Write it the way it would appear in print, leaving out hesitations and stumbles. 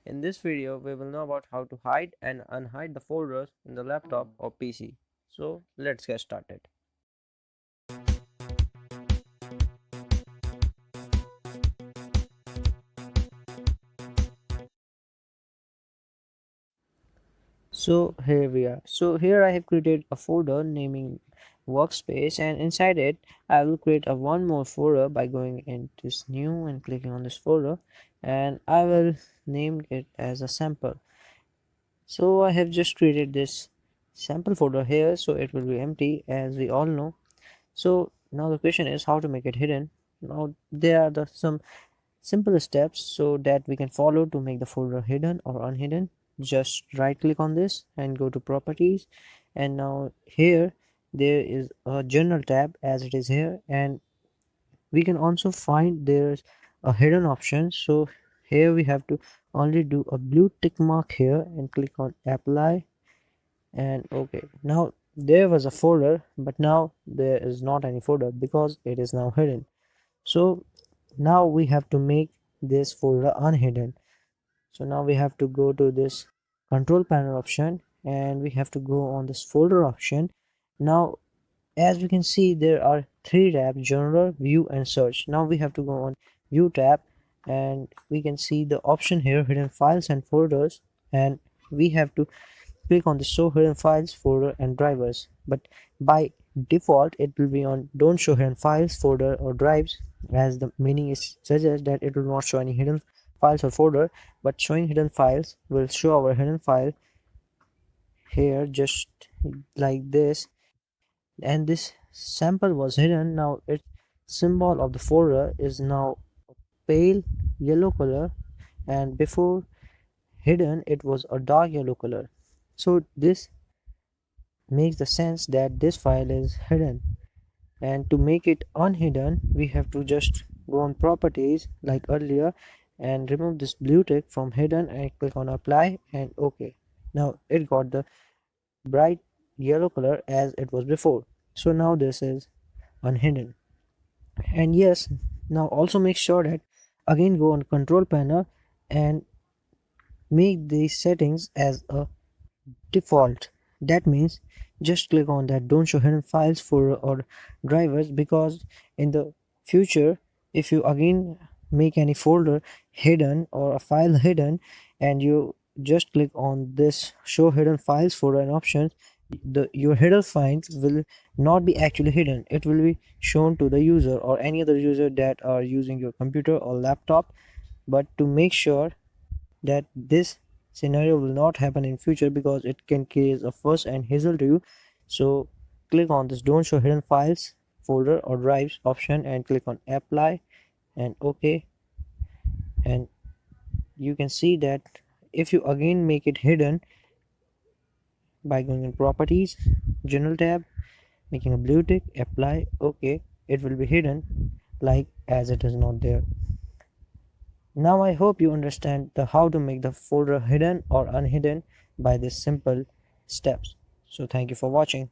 In this video, we will know about how to hide and unhide the folders in the laptop or PC. So let's get started. So here we are. So here I have created a folder naming workspace, and inside it I will create a one more folder by going into this new and clicking on this folder, and I will name it as a sample. So I have just created this sample folder here, so it will be empty as we all know. So now the question is how to make it hidden. Now there are some simple steps so that we can follow to make the folder hidden or unhidden. Just right click on this and go to properties, and now here there is a general tab as it is here, and we can also find there's a hidden option. So here we have to only do a blue tick mark here and click on apply and okay. Now there was a folder, but now there is not any folder because it is now hidden. So now we have to make this folder unhidden. So now we have to go to this control panel option, and we have to go on this folder option. Now as we can see, there are three tabs: general, view and search. Now we have to go on view tab, and we can see the option here, hidden files and folders, and we have to click on the show hidden files folder and drivers. But by default it will be on don't show hidden files folder or drives, as the meaning is suggests that it will not show any hidden files or folder, but showing hidden files will show our hidden file here just like this. And this sample was hidden. Now its symbol of the folder is now pale yellow color, and before hidden it was a dark yellow color. So this makes the sense that this file is hidden. And to make it unhidden, we have to just go on properties like earlier and remove this blue tick from hidden and click on apply and okay. Now it got the bright yellow color as it was before. So now this is unhidden. And yes, now also make sure that again go on control panel and make these settings as a default. That means just click on that don't show hidden files for or drivers, because in the future if you again make any folder hidden or a file hidden and you just click on this show hidden files for an option, the your hidden files will not be actually hidden. It will be shown to the user or any other user that are using your computer or laptop. But to make sure that this scenario will not happen in future, because it can cause a fuss and hassle to you, so click on this don't show hidden files folder or drives option and click on apply and okay. And you can see that if you again make it hidden by going in properties, general tab, making a blue tick, apply okay, it will be hidden like as it is not there. Now I hope you understand the how to make the folder hidden or unhidden by these simple steps. So thank you for watching.